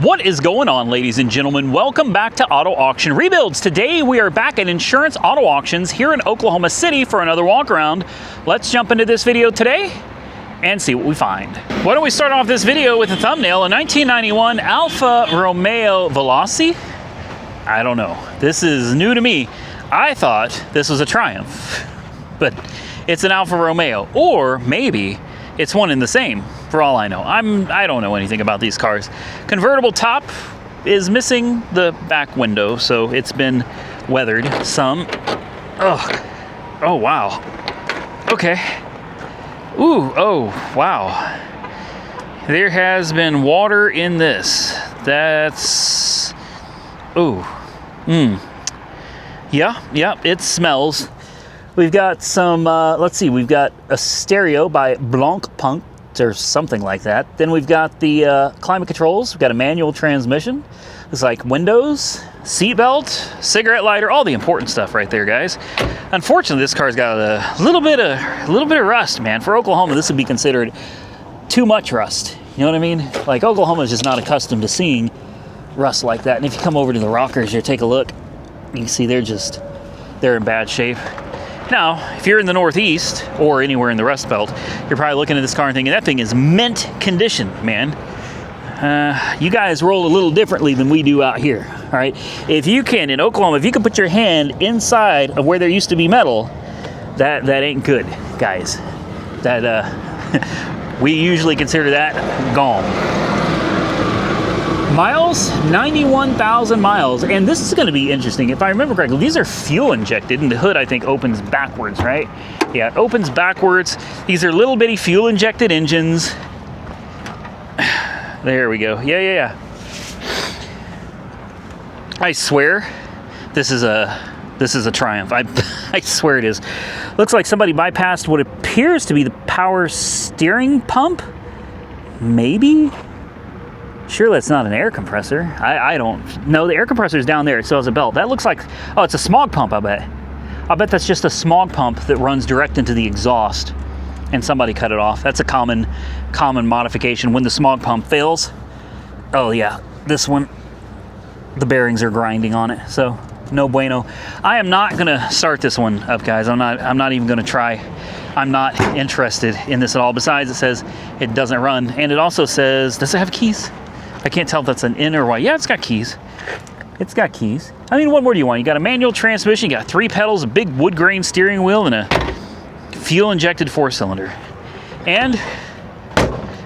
What is going on, ladies and gentlemen? Welcome back to Auto Auction Rebuilds. Today we are back at Insurance Auto Auctions here in Oklahoma City for another walk around. Let's jump into this video today and see what we find. Why don't we start off this video with a thumbnail, a 1991 Alfa Romeo Veloci. I don't know, this is new to me. I thought this was a Triumph, but it's an Alfa Romeo, or maybe it's one and the same, for all I know. I don't know anything about these cars. Convertible top is missing the back window, so it's been weathered some. Oh wow. Okay. Ooh, oh, wow. There has been water in this. That's, ooh, yeah, it smells. We've got some, let's see, we've got a stereo by Blancpain or something like that. Then we've got the climate controls. We've got a manual transmission. It's like windows, seatbelt, cigarette lighter, all the important stuff right there, guys. Unfortunately, this car's got a little bit of rust, man. For Oklahoma, this would be considered too much rust. You know what I mean? Like, Oklahoma is just not accustomed to seeing rust like that. And if you come over to the rockers here, take a look. You can see they're in bad shape. Now, if you're in the Northeast or anywhere in the Rust Belt, you're probably looking at this car and thinking, that thing is mint condition, man. You guys roll a little differently than we do out here, all right? If you can, in Oklahoma, if you can put your hand inside of where there used to be metal, that ain't good, guys. We usually consider that gone. Miles, 91,000 miles, and this is going to be interesting. If I remember correctly, these are fuel injected, and the hood, I think, opens backwards, right? Yeah, it opens backwards. These are little bitty fuel injected engines. There we go. Yeah. I swear, this is a Triumph. I swear it is. Looks like somebody bypassed what appears to be the power steering pump. Maybe. Surely it's not an air compressor. I don't know. The air compressor is down there. It still has a belt. That looks like, oh, it's a smog pump, I bet. I bet that's just a smog pump that runs direct into the exhaust, and somebody cut it off. That's a common modification when the smog pump fails. Oh yeah, this one, the bearings are grinding on it, so no bueno. I am not gonna start this one up, guys. I'm not even gonna try. I'm not interested in this at all. Besides, it says it doesn't run, and it also says, does it have keys? I can't tell if that's an in or Y. Yeah, it's got keys. It's got keys. I mean, what more do you want? You got a manual transmission, you got 3 pedals, a big wood grain steering wheel, and a fuel-injected 4-cylinder. And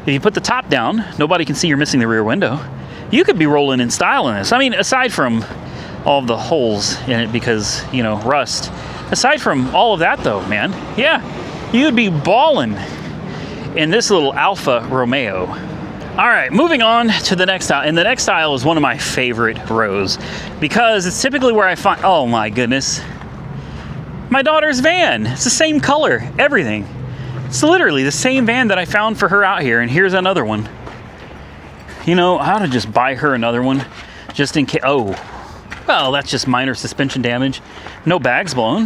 if you put the top down, nobody can see you're missing the rear window. You could be rolling in style in this. I mean, aside from all of the holes in it because, you know, rust. Aside from all of that, though, man, yeah, you'd be balling in this little Alfa Romeo. All right, moving on to the next aisle. And the next aisle is one of my favorite rows because it's typically where I find, oh my goodness, my daughter's van. It's the same color, everything. It's literally the same van that I found for her out here, and here's another one. You know, I ought to just buy her another one just in case. Oh, well, that's just minor suspension damage. No bags blown.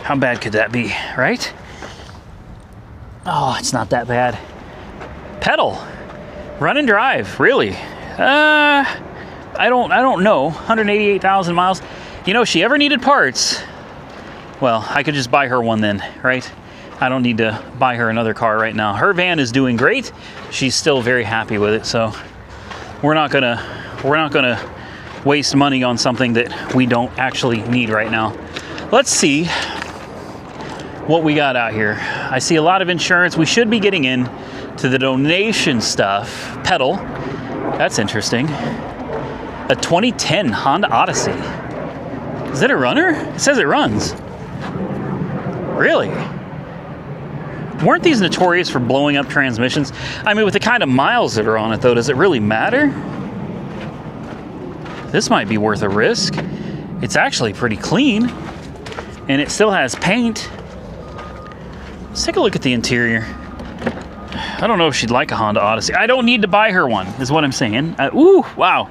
How bad could that be, right? Oh, it's not that bad. Pedal. Run and drive, really? I don't know. 188,000 miles. You know, if she ever needed parts, well, I could just buy her one then, right? I don't need to buy her another car right now. Her van is doing great. She's still very happy with it, so we're not gonna waste money on something that we don't actually need right now. Let's see what we got out here. I see a lot of insurance. We should be getting in to the donation stuff. Pedal, that's interesting. A 2010 Honda Odyssey. Is that a runner? It says it runs. Really? Weren't these notorious for blowing up transmissions? I mean, with the kind of miles that are on it, though, does it really matter? This might be worth a risk. It's actually pretty clean, and it still has paint. Let's take a look at the interior. I don't know if she'd like a Honda Odyssey. I don't need to buy her one, is what I'm saying. Ooh, wow.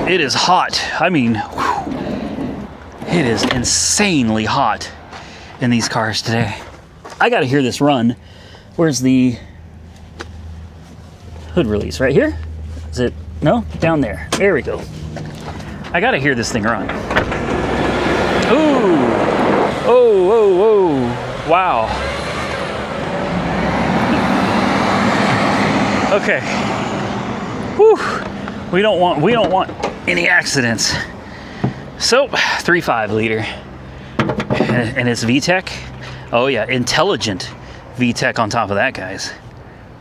It is hot. I mean, whew, it is insanely hot in these cars today. I gotta hear this run. Where's the hood release? Right here? Is it? No? Down there. There we go. I gotta hear this thing run. Ooh! Oh, whoa, whoa. Wow. Okay. Whew. We don't want any accidents. So, 3.5 liter. And it's VTEC. Oh yeah, intelligent VTEC on top of that, guys.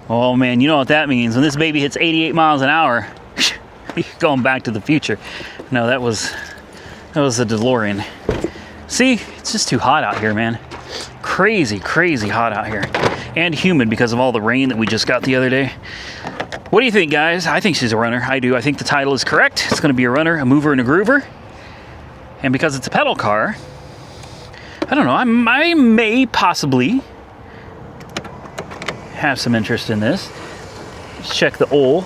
Oh man, you know what that means. When this baby hits 88 miles an hour, going back to the future. No, that was a DeLorean. See, it's just too hot out here, man. Crazy, crazy hot out here. And humid because of all the rain that we just got the other day. What do you think, guys? I think she's a runner. I do. I think the title is correct. It's going to be a runner, a mover, and a groover. And because it's a pedal car, I don't know, I may possibly have some interest in this. Let's check the oil.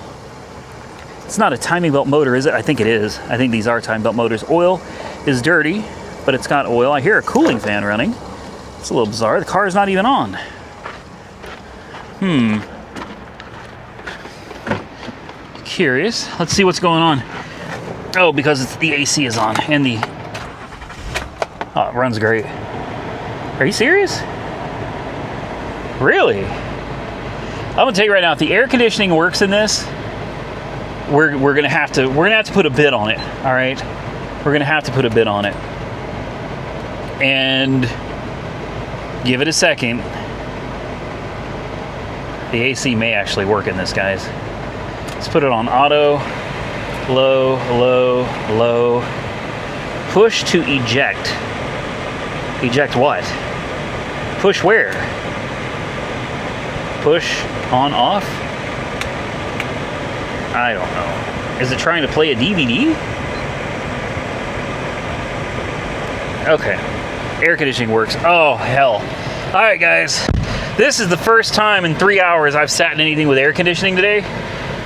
It's not a timing belt motor, is it? I think it is. I think these are timing belt motors. Oil is dirty, but it's got oil. I hear a cooling fan running. It's a little bizarre. The car is not even on. Curious. Let's see what's going on. Oh, because the AC is on and the... Oh, it runs great. Are you serious? Really? I'm gonna tell you right now, if the air conditioning works in this, we're gonna have to put a bid on it. All right, we're gonna have to put a bid on it and give it a second. The AC may actually work in this, guys. Let's put it on auto, low, low, low. Push to eject. Eject what? Push where? Push on off? I don't know. Is it trying to play a DVD? Okay. Air conditioning works. Oh, hell. All right, guys. This is the first time in 3 hours I've sat in anything with air conditioning today.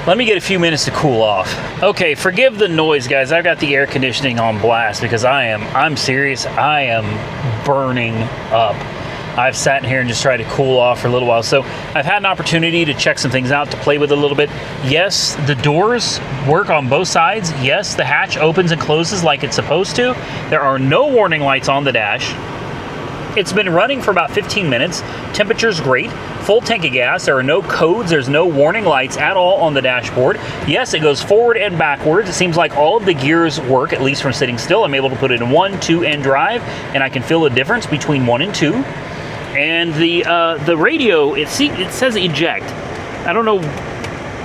Let me get a few minutes to cool off. Okay, forgive the noise, guys. I've got the air conditioning on blast because I'm serious. I am burning up. I've sat in here and just tried to cool off for a little while. So I've had an opportunity to check some things out, to play with it a little bit. Yes, the doors work on both sides. Yes, the hatch opens and closes like it's supposed to. There are no warning lights on the dash. It's been running for about 15 minutes. Temperature's great. Full tank of gas. There are no codes. There's no warning lights at all on the dashboard. Yes, it goes forward and backwards. It seems like all of the gears work, at least from sitting still. I'm able to put it in 1, 2, and drive, and I can feel the difference between 1 and 2. And the radio, it says eject. I don't know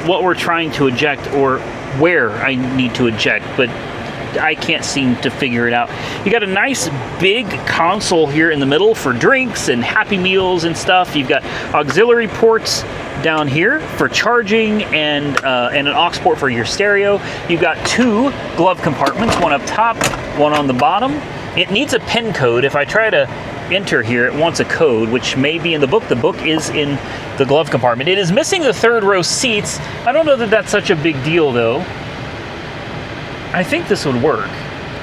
what we're trying to eject or where I need to eject, but I can't seem to figure it out. You got a nice big console here in the middle for drinks and Happy Meals and stuff. You've got auxiliary ports down here for charging and an aux port for your stereo. You've got 2 glove compartments, one up top, one on the bottom. It needs a PIN code. If I try to enter here, it wants a code, which may be in the book. The book is in the glove compartment. It is missing the 3rd row seats. I don't know that that's such a big deal, though. I think this would work.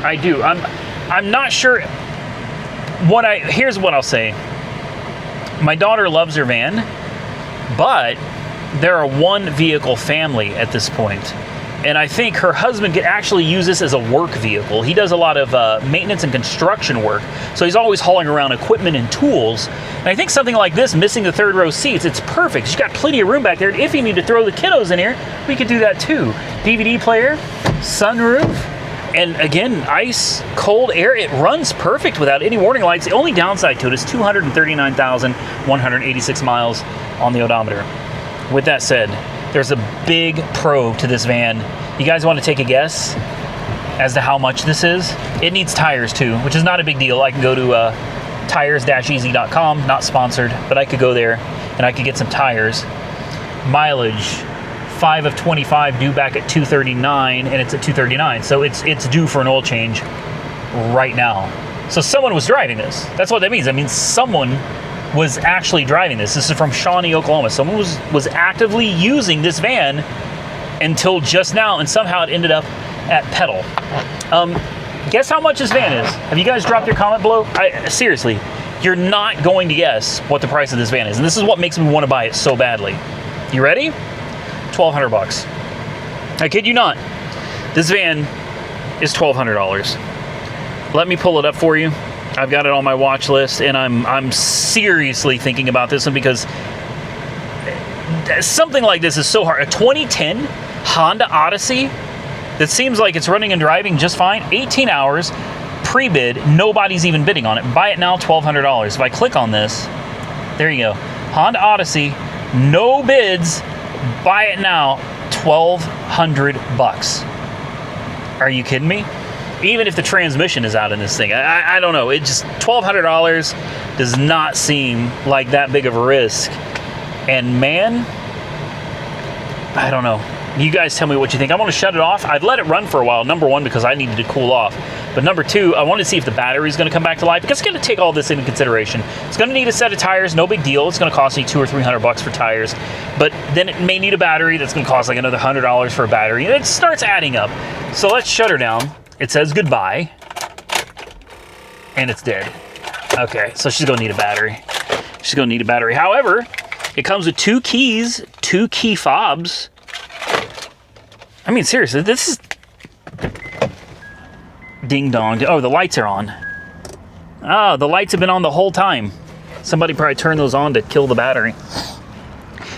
I do. I'm not sure. Here's what I'll say. My daughter loves her van, but they're a 1-vehicle family at this point. And I think her husband could actually use this as a work vehicle. He does a lot of maintenance and construction work, so he's always hauling around equipment and tools. And I think something like this, missing the 3rd row seats, it's perfect. She's got plenty of room back there. If you need to throw the kiddos in here, we could do that too. DVD player, sunroof, and again, ice, cold air. It runs perfect without any warning lights. The only downside to it is 239,186 miles on the odometer. With that said, there's a big pro to this van. You guys want to take a guess as to how much this is? It needs tires too, which is not a big deal. I can go to tires-easy.com, not sponsored, but I could go there and I could get some tires. Mileage, 5 of 25, due back at 239, and it's at 239. So it's due for an oil change right now. So someone was driving this. That's what that means. That means someone was actually driving this. This is from Shawnee, Oklahoma. Someone was actively using this van until just now, and somehow it ended up at pedal. Guess how much this van is? Have you guys dropped your comment below? Seriously, you're not going to guess what the price of this van is, and this is what makes me want to buy it so badly. You ready? 1,200 bucks. I kid you not. This van is $1,200. Let me pull it up for you. I've got it on my watch list, and I'm seriously thinking about this one because something like this is so hard. A 2010 Honda Odyssey that seems like it's running and driving just fine. 18 hours, pre-bid, nobody's even bidding on it. Buy it now, $1,200. If I click on this, there you go. Honda Odyssey, no bids, buy it now, 1,200 bucks. Are you kidding me? Even if the transmission is out in this thing, I don't know. It just, $1,200 does not seem like that big of a risk. And man, I don't know. You guys tell me what you think. I want to shut it off. I've let it run for a while. Number one, because I needed to cool off. But number two, I wanted to see if the battery is going to come back to life, because it's going to take all this into consideration. It's going to need a set of tires, no big deal. It's going to cost me $200 or $300 for tires. But then it may need a battery that's going to cost like another $100 for a battery. And it starts adding up. So let's shut her down. It says goodbye. And it's dead. Okay, so she's going to need a battery. She's going to need a battery. However, it comes with 2 keys, 2 key fobs. I mean, seriously, this is... Ding dong. Oh, the lights are on. Oh, the lights have been on the whole time. Somebody probably turned those on to kill the battery.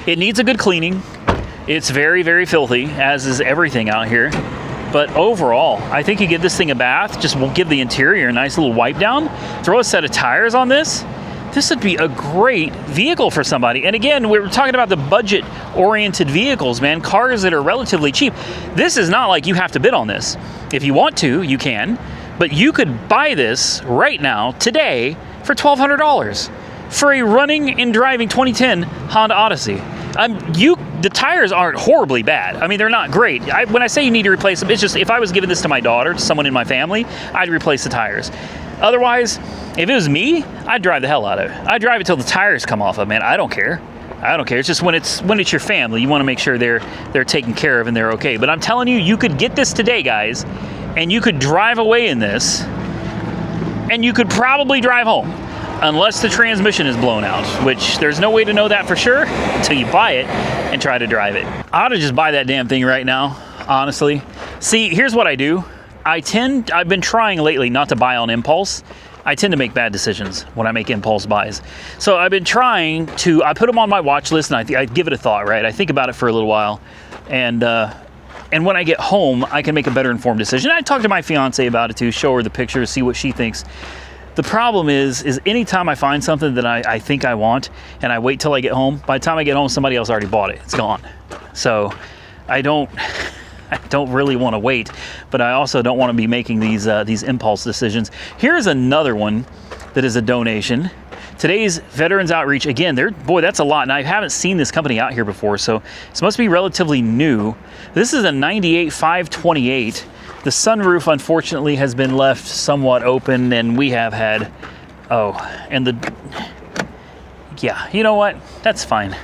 It needs a good cleaning. It's very, very filthy, as is everything out here. But overall, I think you give this thing a bath, just give the interior a nice little wipe down, throw a set of tires on this. This would be a great vehicle for somebody. And again, we were talking about the budget-oriented vehicles, man. Cars that are relatively cheap. This is not like you have to bid on this. If you want to, you can. But you could buy this right now, today, for $1,200 for a running and driving 2010 Honda Odyssey. The tires aren't horribly bad. I mean, they're not great. When I say you need to replace them, it's just if I was giving this to my daughter, to someone in my family, I'd replace the tires. Otherwise, if it was me, I'd drive the hell out of it. I'd drive it till the tires come off of it, man. I don't care. I don't care. It's just when it's your family, you want to make sure they're taken care of and they're okay. But I'm telling you, you could get this today, guys, and you could drive away in this, and you could probably drive home. Unless the transmission is blown out, which there's no way to know that for sure until you buy it and try to drive it. I ought to just buy that damn thing right now, honestly. See, here's what I do. I've been trying lately not to buy on impulse. I tend to make bad decisions when I make impulse buys. So I've been trying to, I put them on my watch list and I give it a thought, right? I think about it for a little while. And when I get home, I can make a better informed decision. I talk to my fiance about it too, show her the pictures, see what she thinks. The problem is anytime I find something that I think I want and I wait till I get home, by the time I get home, somebody else already bought it. It's gone. So I don't really want to wait, but I also don't want to be making these impulse decisions. Here's another one that is a donation. Today's Veterans Outreach, again, boy, that's a lot, and I haven't seen this company out here before, so this must be relatively new. This is a 98 528. The sunroof, unfortunately, has been left somewhat open, and we have had, yeah, you know what? That's fine.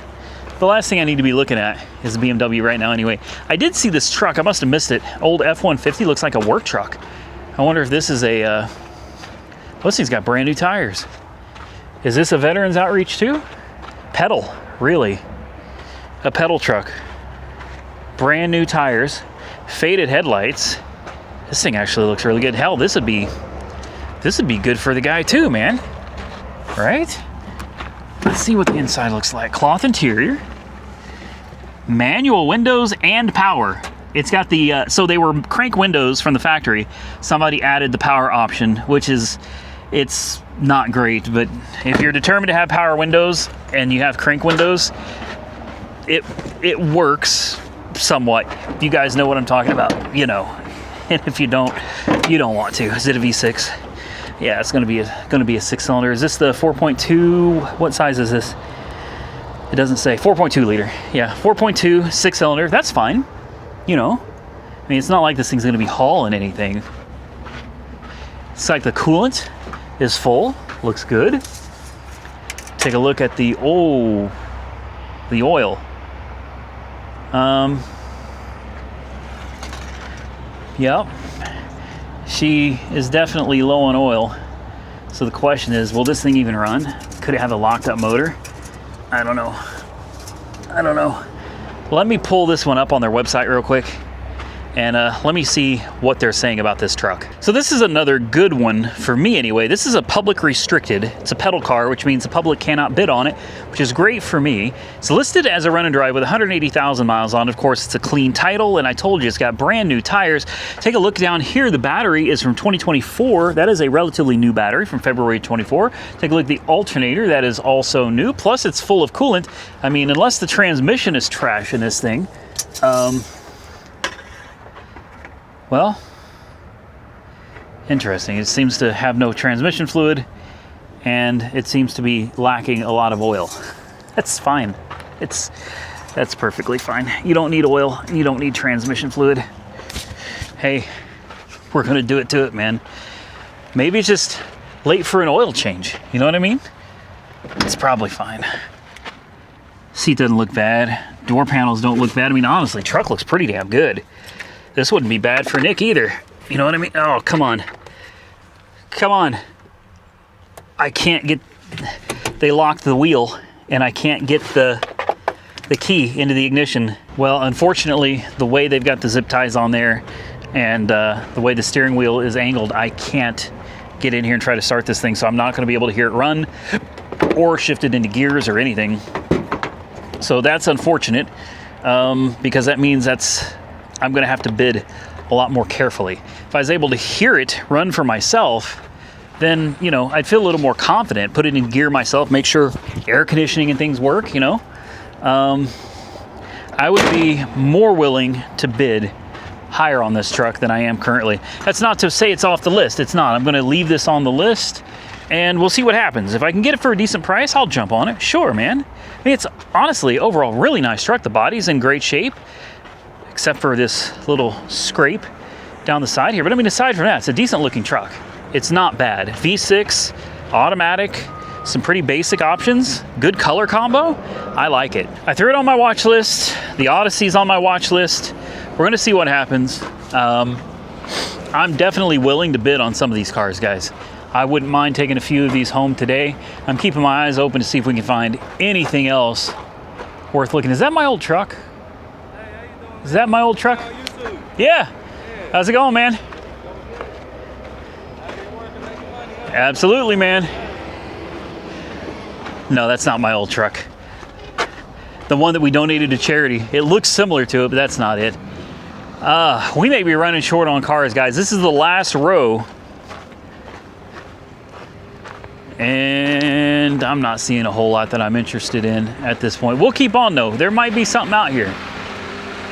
The last thing I need to be looking at is a BMW right now anyway. I did see this truck. I must have missed it. Old F-150 looks like a work truck. I wonder if this is a, this thing's got brand new tires. Is this a Veterans Outreach too? Pedal, really. A pedal truck. Brand new tires. Faded headlights. This thing actually looks really good. Hell, this would be good for the guy too, man. Right? Let's see what the inside looks like. Cloth interior. Manual windows and power. It's got the, so they were crank windows from the factory. Somebody added the power option, which is, it's not great, but if you're determined to have power windows and you have crank windows, it works somewhat. You guys know what I'm talking about, you know. And if you don't, you don't want to. Is it a V6? Yeah, it's gonna be a 6-cylinder. Is this the 4.2? What size is this? It doesn't say. 4.2 liter. Yeah, 4.2 6-cylinder. That's fine. You know, I mean, it's not like this thing's gonna be hauling anything. It's like the coolant is full. Looks good. Take a look at the oil. Yep, she is definitely low on oil. So the question is, will this thing even run? Could it have a locked up motor? I don't know. Let me pull this one up on their website real quick, and let me see what they're saying about this truck. So this is another good one for me anyway. This is a public restricted. It's a pedal car, which means the public cannot bid on it, which is great for me. It's listed as a run and drive with 180,000 miles on it. Of course, it's a clean title, and I told you it's got brand new tires. Take a look down here. The battery is from 2024. That is a relatively new battery from February 24. Take a look at the alternator. That is also new. Plus, it's full of coolant. I mean, unless the transmission is trash in this thing, well, interesting. It seems to have no transmission fluid, and it seems to be lacking a lot of oil. That's fine. That's perfectly fine. You don't need oil. You don't need transmission fluid. Hey, we're going to do it to it, man. Maybe it's just late for an oil change. You know what I mean? It's probably fine. Seat doesn't look bad. Door panels don't look bad. I mean, honestly, truck looks pretty damn good. This wouldn't be bad for Nick either. You know what I mean? Oh, come on. Come on. I can't get... They locked the wheel, and I can't get the key into the ignition. Well, unfortunately, the way they've got the zip ties on there and the way the steering wheel is angled, I can't get in here and try to start this thing, so I'm not going to be able to hear it run or shift it into gears or anything. So that's unfortunate, because that means I'm going to have to bid a lot more carefully. If I was able to hear it run for myself, then, you know, I'd feel a little more confident, put it in gear myself, make sure air conditioning and things work, you know. I would be more willing to bid higher on this truck than I am currently. That's not to say it's off the list. It's not. I'm going to leave this on the list, and we'll see what happens. If I can get it for a decent price, I'll jump on it. Sure, man. I mean, it's honestly, overall, really nice truck. The body's in great shape, except for this little scrape down the side here. But I mean, aside from that, it's a decent looking truck. It's not bad. V6, automatic, some pretty basic options, good color combo. I like it. I threw it on my watch list. The Odyssey's on my watch list. We're gonna see what happens. I'm definitely willing to bid on some of these cars, guys. I wouldn't mind taking a few of these home today. I'm keeping my eyes open to see if we can find anything else worth looking. Is that my old truck? Is that my old truck? Yeah. How's it going, man? Absolutely, man. No, that's not my old truck. The one that we donated to charity. It looks similar to it, but that's not it. We may be running short on cars, guys. This is the last row. And I'm not seeing a whole lot that I'm interested in at this point. We'll keep on, though. There might be something out here.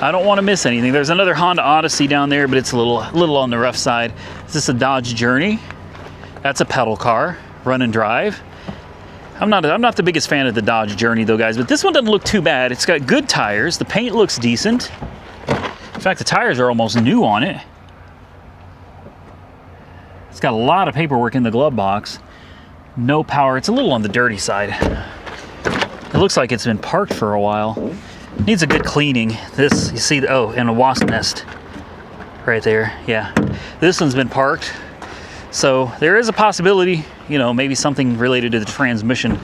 I don't want to miss anything. There's another Honda Odyssey down there, but it's a little on the rough side. Is this a Dodge Journey? That's a pedal car, run and drive. I'm not the biggest fan of the Dodge Journey though, guys, but this one doesn't look too bad. It's got good tires. The paint looks decent. In fact, the tires are almost new on it. It's got a lot of paperwork in the glove box. No power. It's a little on the dirty side. It looks like it's been parked for a while. Needs a good cleaning. This, you see, oh, and a wasp nest right there. Yeah, this one's been parked. So there is a possibility, you know, maybe something related to the transmission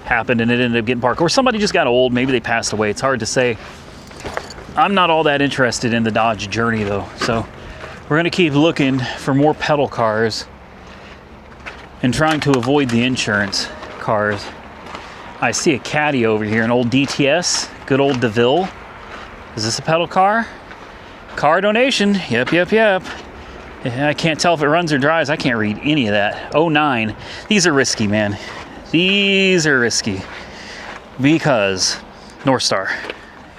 happened and it ended up getting parked. Or somebody just got old, maybe they passed away. It's hard to say. I'm not all that interested in the Dodge Journey though. So we're gonna keep looking for more pedal cars and trying to avoid the insurance cars. I see a Caddy over here, an old DTS, good old DeVille. Is this a pedal car? Car donation, yep. I can't tell if it runs or drives. I can't read any of that. 09. These are risky, man. These are risky. Because North Star.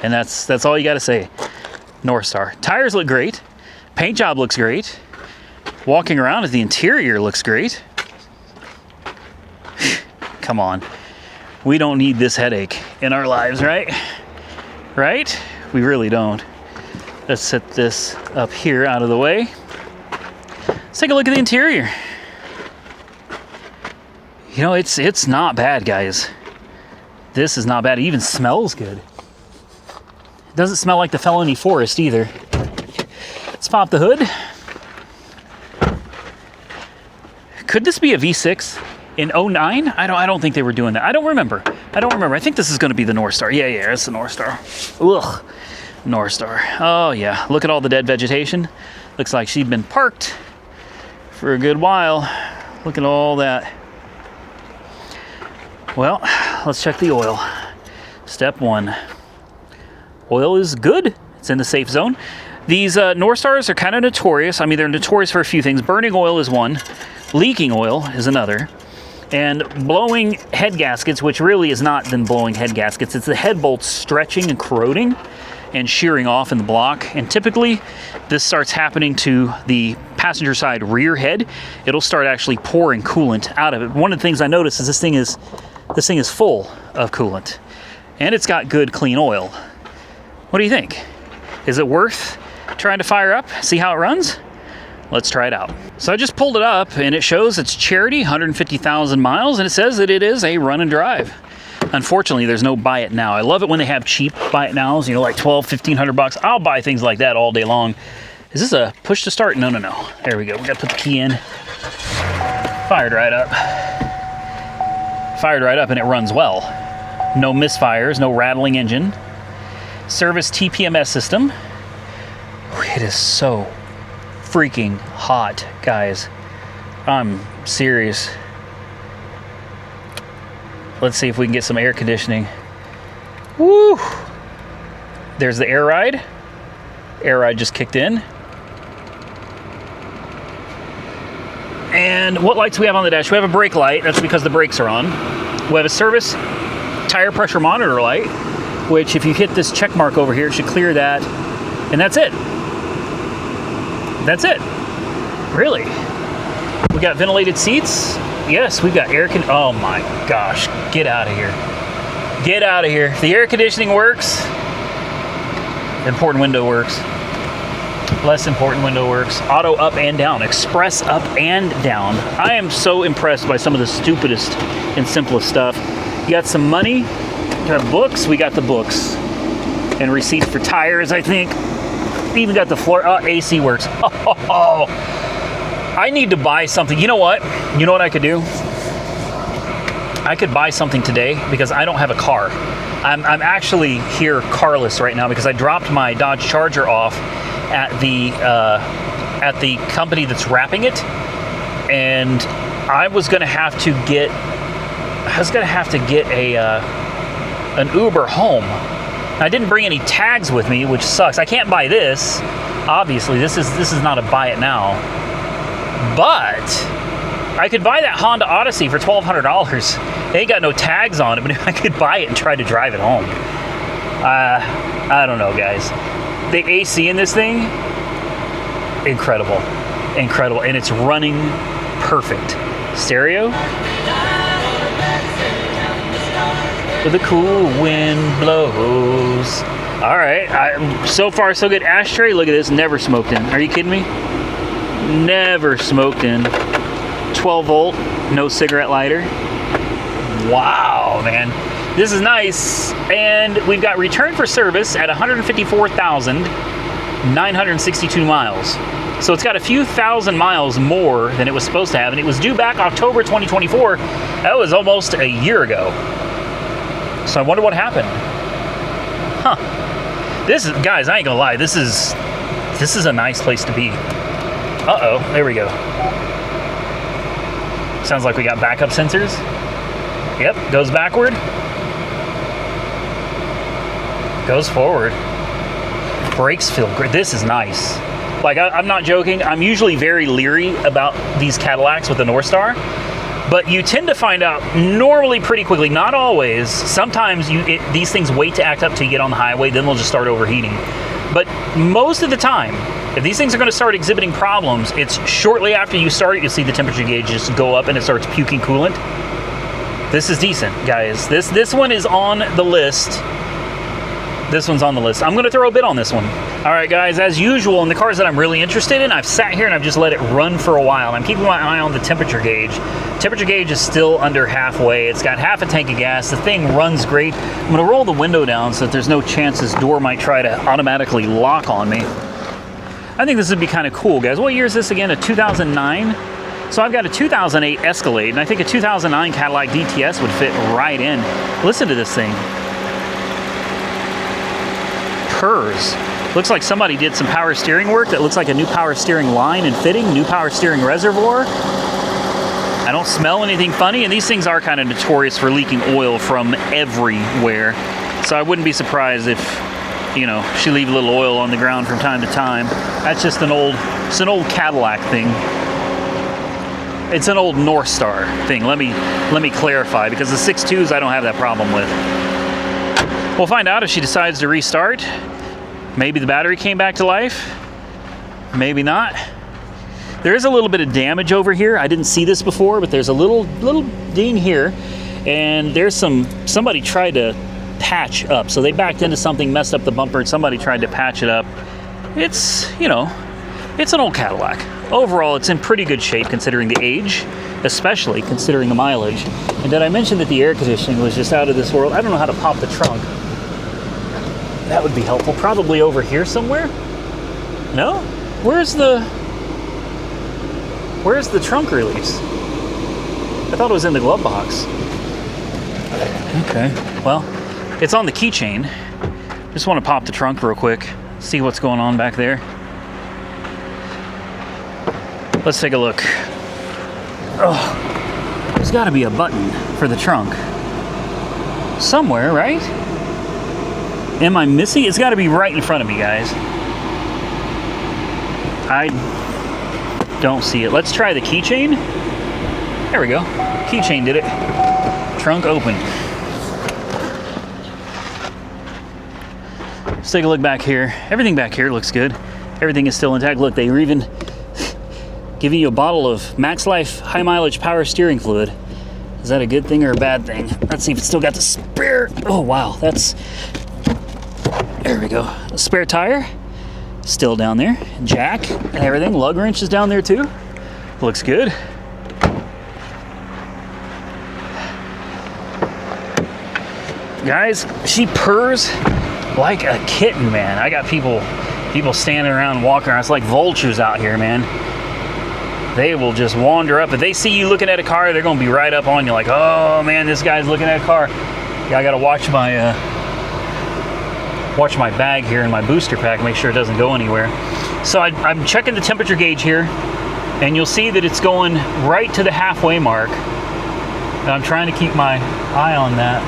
And that's all you got to say. North Star. Tires look great. Paint job looks great. Walking around at the interior looks great. Come on. We don't need this headache in our lives, right? Right? We really don't. Let's set this up here out of the way. Let's take a look at the interior. You know, it's not bad, guys. This is not bad. It even smells good. It doesn't smell like the Felony Forest either. Let's pop the hood. Could this be a V6 in 09? I don't think they were doing that. I don't remember. I don't remember. I think this is going to be the North Star. Yeah, it's the North Star. Ugh. North Star. Oh, yeah. Look at all the dead vegetation. Looks like she'd been parked for a good while. Look at all that. Well, let's check the oil. Step 1. Oil is good. It's in the safe zone. These North Stars are kind of notorious. I mean, they're notorious for a few things. Burning oil is one. Leaking oil is another. And blowing head gaskets, which really is not than blowing head gaskets. It's the head bolts stretching and corroding and shearing off in the block. And typically, this starts happening to the passenger side rear head. It'll start actually pouring coolant out of it. One of the things I noticed is this thing is full of coolant. And it's got good, clean oil. What do you think? Is it worth trying to fire up, see how it runs? Let's try it out. So I just pulled it up and it shows it's Charity, 150,000 miles, and it says that it is a run and drive. Unfortunately, there's no buy it now. I love it when they have cheap buy it nows, you know, like $1,200-$1,500. I'll buy things like that all day long. Is this a push to start? No. There we go. We got to put the key in. Fired right up. Fired right up and it runs well. No misfires, no rattling engine. Service TPMS system. It is so freaking hot, guys. I'm serious. Let's see if we can get some air conditioning. Woo! There's the air ride. Air ride just kicked in. And what lights do we have on the dash? We have a brake light. That's because the brakes are on. We have a service tire pressure monitor light, which if you hit this check mark over here, it should clear that. And that's it. That's it. Really? We got ventilated seats. Yes, we've got oh my gosh. Get out of here. Get out of here. The air conditioning works. Important window works. Less important window works. Auto up and down. Express up and down. I am so impressed by some of the stupidest and simplest stuff. You got some money. You got books. We got the books. And receipts for tires, I think. We even got the floor. AC works. Oh, I need to buy something. You know what? You know what I could do? I could buy something today because I don't have a car. I'm actually here carless right now because I dropped my Dodge Charger off at the company that's wrapping it, and I was gonna have to get an Uber home. I didn't bring any tags with me, which sucks. I can't buy this. Obviously, this is not a buy it now. But I could buy that Honda Odyssey for $1,200. They ain't got no tags on it, but if I could buy it and try to drive it home. I don't know, guys. The AC in this thing, incredible. Incredible. And it's running perfect. Stereo. Where the cool wind blows. All right, so far so good. Ashtray, look at this, never smoked in. Are you kidding me? Never smoked in. 12 volt, no cigarette lighter. Wow, man. This is nice. And we've got return for service at 154,962 miles. So it's got a few thousand miles more than it was supposed to have, and it was due back October 2024. That was almost a year ago. So I wonder what happened. Huh. This is, guys, I ain't gonna lie, this is a nice place to be. Uh-oh, there we go. Sounds like we got backup sensors. Yep, goes backward. Goes forward. Brakes feel great. This is nice. Like, I'm not joking. I'm usually very leery about these Cadillacs with the North Star. But you tend to find out normally pretty quickly, not always. Sometimes these things wait to act up till you get on the highway, then they'll just start overheating. But most of the time, if these things are going to start exhibiting problems, it's shortly after you start, you'll see the temperature gauge just go up and it starts puking coolant. This is decent, guys. This one is on the list. This one's on the list. I'm going to throw a bid on this one. All right, guys, as usual, in the cars that I'm really interested in, I've sat here and I've just let it run for a while. I'm keeping my eye on the temperature gauge. Temperature gauge is still under halfway. It's got half a tank of gas. The thing runs great. I'm going to roll the window down so that there's no chance this door might try to automatically lock on me. I think this would be kind of cool, guys. What year is this again? A 2009? So I've got a 2008 Escalade, and I think a 2009 Cadillac DTS would fit right in. Listen to this thing. Purrs. Looks like somebody did some power steering work. That looks like a new power steering line and fitting, new power steering reservoir. I don't smell anything funny, and these things are kind of notorious for leaking oil from everywhere. So I wouldn't be surprised if, you know, she leave a little oil on the ground from time to time. That's just it's an old Cadillac thing. It's an old North Star thing. Let me clarify, because the 6.2s I don't have that problem with. We'll find out if she decides to restart. Maybe the battery came back to life. Maybe not. There is a little bit of damage over here. I didn't see this before, but there's a little ding here, and there's somebody tried to patch up. So they backed into something, messed up the bumper, and somebody tried to patch it up. It's, you know, it's an old Cadillac. Overall, it's in pretty good shape considering the age, especially considering the mileage. And did I mention that the air conditioning was just out of this world? I don't know how to pop the trunk. That would be helpful. Probably over here somewhere. No? Where's the trunk release? I thought it was in the glove box. Okay, well, it's on the keychain. Just want to pop the trunk real quick, see what's going on back there. Let's take a look. Oh, there's got to be a button for the trunk somewhere, right? Am I missing? It's got to be right in front of me, guys. I don't see it. Let's try the keychain. There we go. Keychain did it. Trunk open. Let's take a look back here. Everything back here looks good. Everything is still intact. Look, they were even giving you a bottle of Max Life high mileage power steering fluid. Is that a good thing or a bad thing? Let's see if it's still got the spare. Oh, wow. There we go. A spare tire. Still down there. Jack and everything. Lug wrench is down there too. Looks good. Guys, she purrs like a kitten, man. I got people standing around walking around. It's like vultures out here, man. They will just wander up. If they see you looking at a car, they're gonna be right up on you like, oh man, this guy's looking at a car. Yeah, I gotta watch my bag here in my booster pack, make sure it doesn't go anywhere. So I'm checking the temperature gauge here, and you'll see that it's going right to the halfway mark. And I'm trying to keep my eye on that.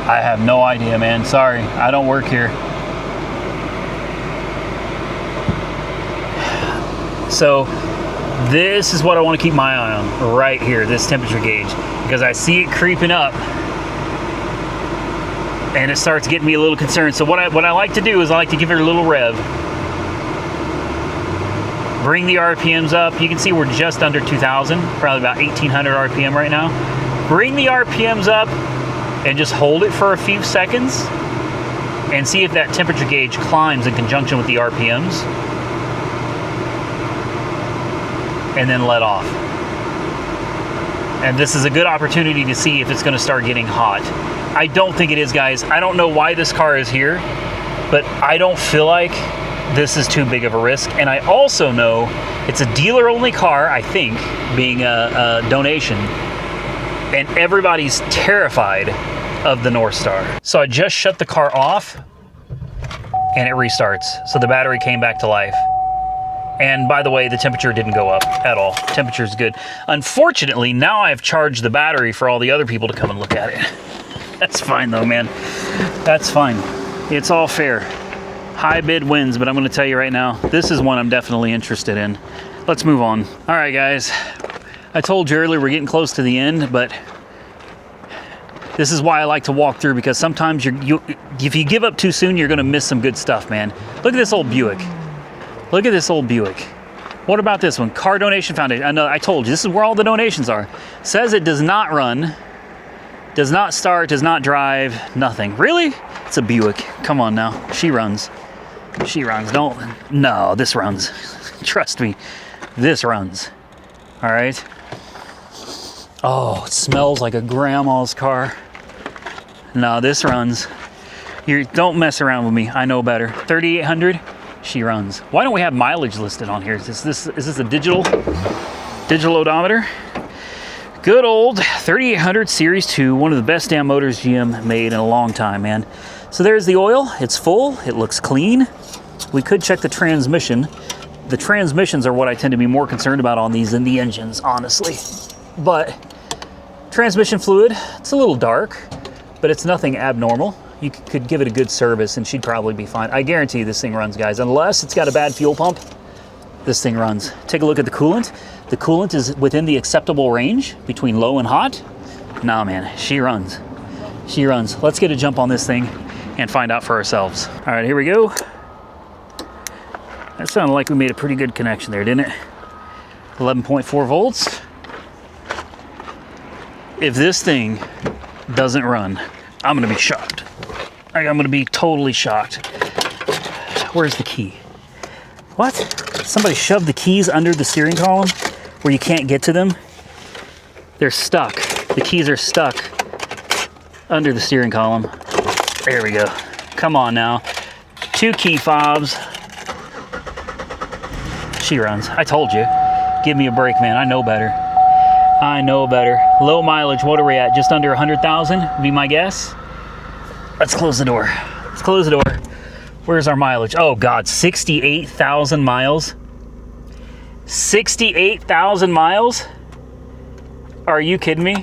I have no idea, man. Sorry, I don't work here. So this is what I want to keep my eye on right here, this temperature gauge, because I see it creeping up and it starts getting me a little concerned. So what I like to do is I like to give it a little rev. Bring the RPMs up. You can see we're just under 2,000, probably about 1,800 RPM right now. Bring the RPMs up and just hold it for a few seconds and see if that temperature gauge climbs in conjunction with the RPMs. And then let off. And this is a good opportunity to see if it's going to start getting hot. I don't think it is, guys. I don't know why this car is here, but I don't feel like this is too big of a risk. And I also know it's a dealer-only car, I think, being a donation. And everybody's terrified of the North Star. So I just shut the car off and it restarts. So the battery came back to life. And by the way, the temperature didn't go up at all. Temperature's good. Unfortunately, now I've charged the battery for all the other people to come and look at it. That's fine though, man. That's fine. It's all fair. High bid wins, but I'm gonna tell you right now, this is one I'm definitely interested in. Let's move on. All right, guys. I told you earlier we're getting close to the end, but this is why I like to walk through, because sometimes if you give up too soon, you're gonna miss some good stuff, man. Look at this old Buick. Look at this old Buick. What about this one? Car Donation Foundation. I know, I told you, this is where all the donations are. Says it does not run, does not start, does not drive, nothing. Really? It's a Buick. Come on now. She runs. She runs. No, this runs. Trust me, this runs. All right. Oh, it smells like a grandma's car. No, this runs. Don't mess around with me. I know better. 3,800. She runs. Why don't we have mileage listed on here? Is this a digital odometer? Good old 3800 Series 2, one of the best damn motors GM made in a long time, man. So there's the oil. It's full. It looks clean. We could check the transmission. The transmissions are what I tend to be more concerned about on these than the engines, honestly. But transmission fluid, it's a little dark, but it's nothing abnormal. You could give it a good service and she'd probably be fine. I guarantee you this thing runs, guys. Unless it's got a bad fuel pump, this thing runs. Take a look at the coolant. The coolant is within the acceptable range between low and hot. Nah, man, she runs. She runs. Let's get a jump on this thing and find out for ourselves. All right, here we go. That sounded like we made a pretty good connection there, didn't it? 11.4 volts. If this thing doesn't run, I'm gonna be shocked. I'm gonna be totally shocked. Where's the key? What? Somebody shoved the keys under the steering column where you can't get to them? They're stuck. The keys are stuck under the steering column. There we go. Come on now. 2 key fobs. She runs. I told you. Give me a break, man. I know better. I know better. Low mileage, what are we at? Just under 100,000, be my guess. Let's close the door. Let's close the door. Where's our mileage? Oh God, 68,000 miles. 68,000 miles? Are you kidding me?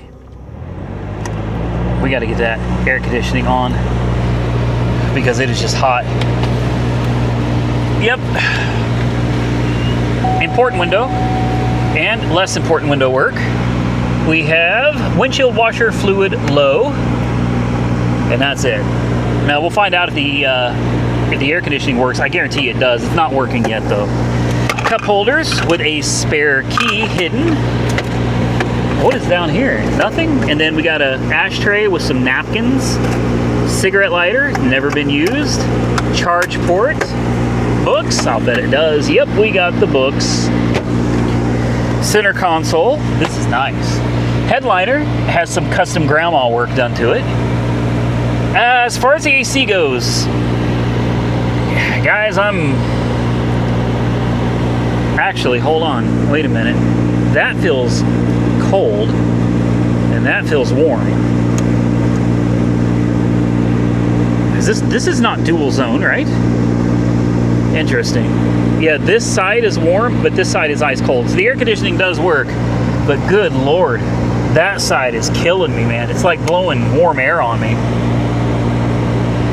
We gotta get that air conditioning on because it is just hot. Yep. Important window and less important window work. We have windshield washer fluid low, and that's it. Now we'll find out if the air conditioning works. I guarantee it does. It's not working yet though. Cup holders with a spare key hidden. What is down here? Nothing. And then we got an ashtray with some napkins. Cigarette lighter, never been used. Charge port. Books, I'll bet it does. Yep, we got the books. Center console, this is nice. Headliner has some custom grandma work done to it. As far as the AC goes, guys, actually, hold on, wait a minute. That feels cold, and that feels warm. This is not dual zone, right? Interesting. Yeah, this side is warm, but this side is ice cold. So the air conditioning does work, but good Lord, that side is killing me, man. It's like blowing warm air on me.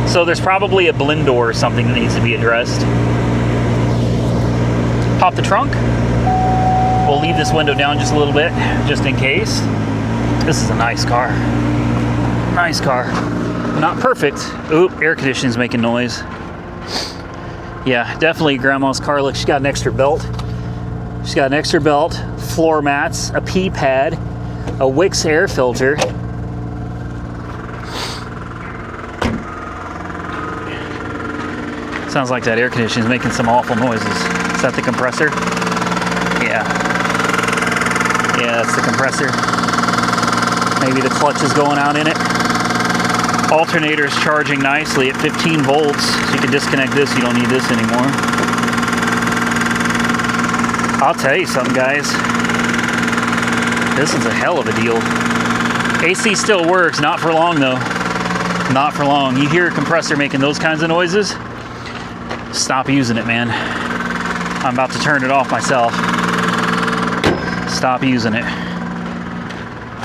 So there's probably a blend door or something that needs to be addressed. Pop the trunk. We'll leave this window down just a little bit, just in case. This is a nice car. Nice car. Not perfect. Oop, air conditioning's making noise. Yeah, definitely grandma's car. Look, she's got an extra belt. She's got an extra belt, floor mats, a pee pad, a Wix air filter. Sounds like that air conditioning is making some awful noises. Is that the compressor? Yeah. Yeah, that's the compressor. Maybe the clutch is going out in it. Alternator is charging nicely at 15 volts. So you can disconnect this. You don't need this anymore. I'll tell you something, guys. This is a hell of a deal. AC still works. Not for long, though. Not for long. You hear a compressor making those kinds of noises? Stop using it, man. I'm about to turn it off myself. Stop using it.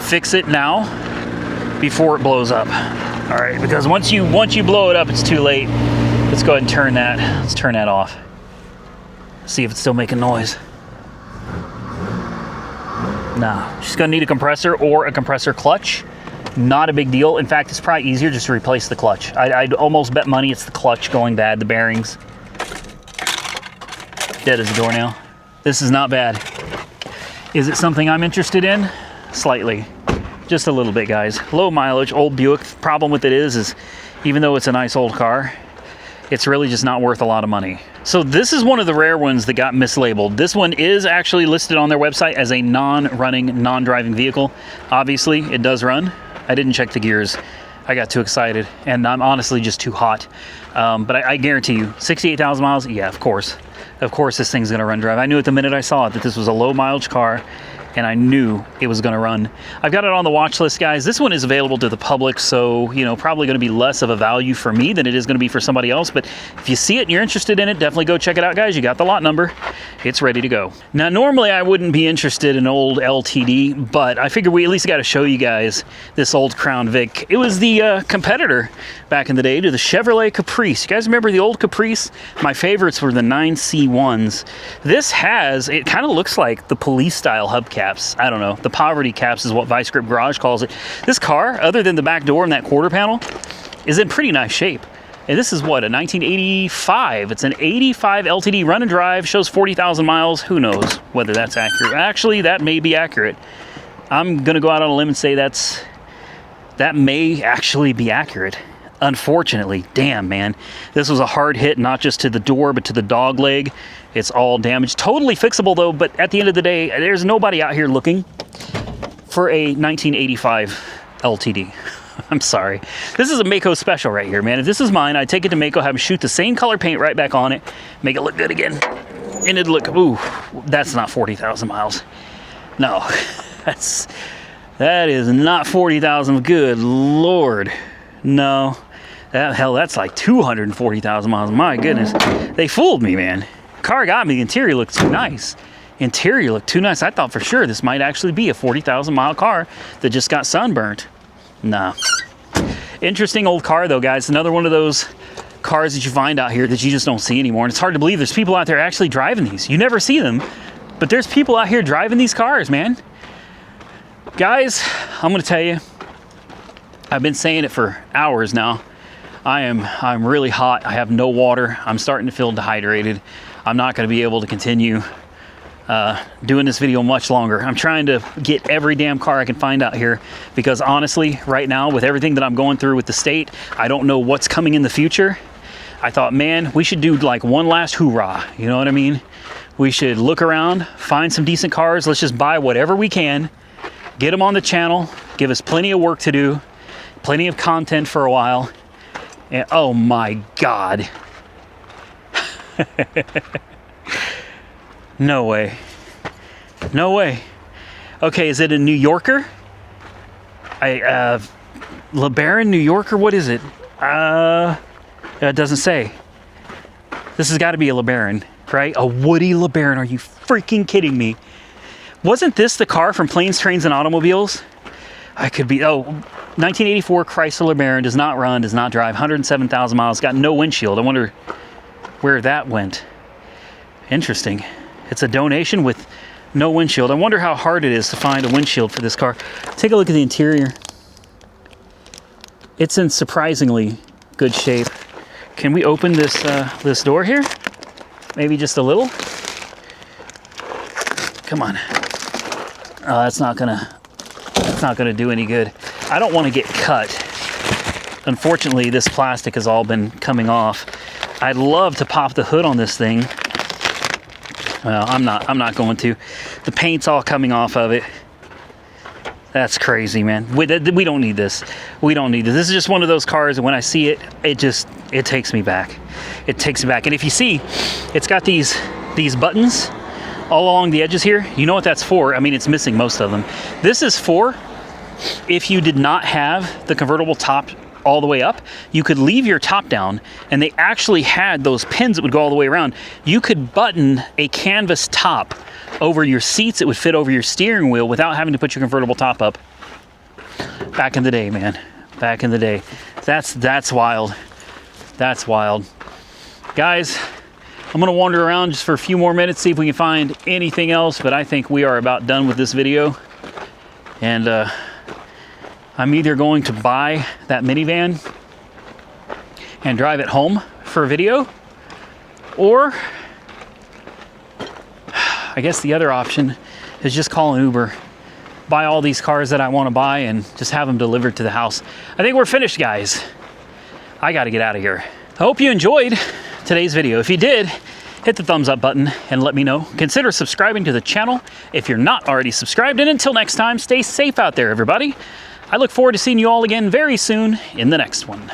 Fix it now before it blows up. All right, because once you blow it up, it's too late. Let's go ahead and turn that. Let's turn that off. See if it's still making noise. No, she's gonna need a compressor or a compressor clutch. Not a big deal. In fact, it's probably easier just to replace the clutch. I'd almost bet money it's the clutch going bad, the bearings. Dead as a doornail. This is not bad. Is it something I'm interested in? Slightly. Just a little bit, guys. Low mileage, old Buick. Problem with it is even though it's a nice old car, it's really just not worth a lot of money. So this is one of the rare ones that got mislabeled. This one is actually listed on their website as a non-running, non-driving vehicle. Obviously, it does run. I didn't check the gears. I got too excited, and I'm honestly just too hot. But I guarantee you, 68,000 miles, yeah, of course this thing's gonna run drive. I knew it the minute I saw it that this was a low mileage car, and I knew it was gonna run. I've got it on the watch list, guys. This one is available to the public, so, you know, probably gonna be less of a value for me than it is gonna be for somebody else, but if you see it and you're interested in it, definitely go check it out, guys. You got the lot number. It's ready to go. Now, normally I wouldn't be interested in old LTD, but I figured we at least gotta show you guys this old Crown Vic. It was the competitor back in the day to the Chevrolet Caprice. You guys remember the old Caprice? My favorites were the 9C1s. This has, it kind of looks like the police style hubcaps. I don't know, the poverty caps is what Vice Grip Garage calls it. This car, other than the back door and that quarter panel, is in pretty nice shape. And this is what, a 1985. It's an 85 LTD run and drive, shows 40,000 miles. Who knows whether that's accurate. Actually, that may be accurate. I'm gonna go out on a limb and say that may actually be accurate. Unfortunately, damn, man. This was a hard hit, not just to the door, but to the dog leg. It's all damaged. Totally fixable, though, but at the end of the day, there's nobody out here looking for a 1985 LTD. I'm sorry. This is a Mako special right here, man. If this is mine, I'd take it to Mako, have them shoot the same color paint right back on it, make it look good again. And it'd look, ooh, that's not 40,000 miles. No, that is not 40,000. Good Lord. No. Hell, that's like 240,000 miles. My goodness. They fooled me, man. Car got me. The interior looked too nice. Interior looked too nice. I thought for sure this might actually be a 40,000 mile car that just got sunburnt. Nah. Interesting old car though, guys. Another one of those cars that you find out here that you just don't see anymore. And it's hard to believe there's people out there actually driving these. You never see them, but there's people out here driving these cars, man. Guys, I'm going to tell you, I've been saying it for hours now. I'm really hot. I have no water. I'm starting to feel dehydrated. I'm not going to be able to continue doing this video much longer. I'm trying to get every damn car I can find out here because honestly, right now, with everything that I'm going through with the state, I don't know what's coming in the future. I thought, man, we should do like one last hoorah. You know what I mean? We should look around, find some decent cars. Let's just buy whatever we can, get them on the channel, give us plenty of work to do, plenty of content for a while. And oh my God. No way. No way. Okay, is it a New Yorker? LeBaron New Yorker? What is it? It doesn't say. This has got to be a LeBaron, right? A Woody LeBaron. Are you freaking kidding me? Wasn't this the car from Planes, Trains, and Automobiles? I could be. Oh, 1984 Chrysler LeBaron, does not run, does not drive, 107,000 miles, got no windshield. I wonder where that went. Interesting. It's a donation with no windshield. I wonder how hard it is to find a windshield for this car. Take a look at the interior. It's in surprisingly good shape. Can we open this this door here? Maybe just a little? Come on. Oh, that's not gonna do any good. I don't want to get cut. Unfortunately, this plastic has all been coming off. I'd love to pop the hood on this thing. Well, I'm not going to. The paint's all coming off of it. That's crazy, man. We don't need this. We don't need this. This is just one of those cars, and when I see it, it takes me back. It takes me back. And if you see, it's got these buttons all along the edges here. You know what that's for? I mean, it's missing most of them. This is for if you did not have the convertible top all the way up, you could leave your top down, and they actually had those pins that would go all the way around. You could button a canvas top over your seats. It would fit over your steering wheel without having to put your convertible top up. Back in the day, man. Back in the day. That's wild. That's wild. Guys, I'm gonna wander around just for a few more minutes, see if we can find anything else, but I think we are about done with this video. And I'm either going to buy that minivan and drive it home for a video, or I guess the other option is just call an Uber, buy all these cars that I want to buy, and just have them delivered to the house. I think we're finished, guys. I got to get out of here. I hope you enjoyed today's video. If you did, hit the thumbs up button and let me know. Consider subscribing to the channel if you're not already subscribed. And until next time, stay safe out there, everybody. I look forward to seeing you all again very soon in the next one.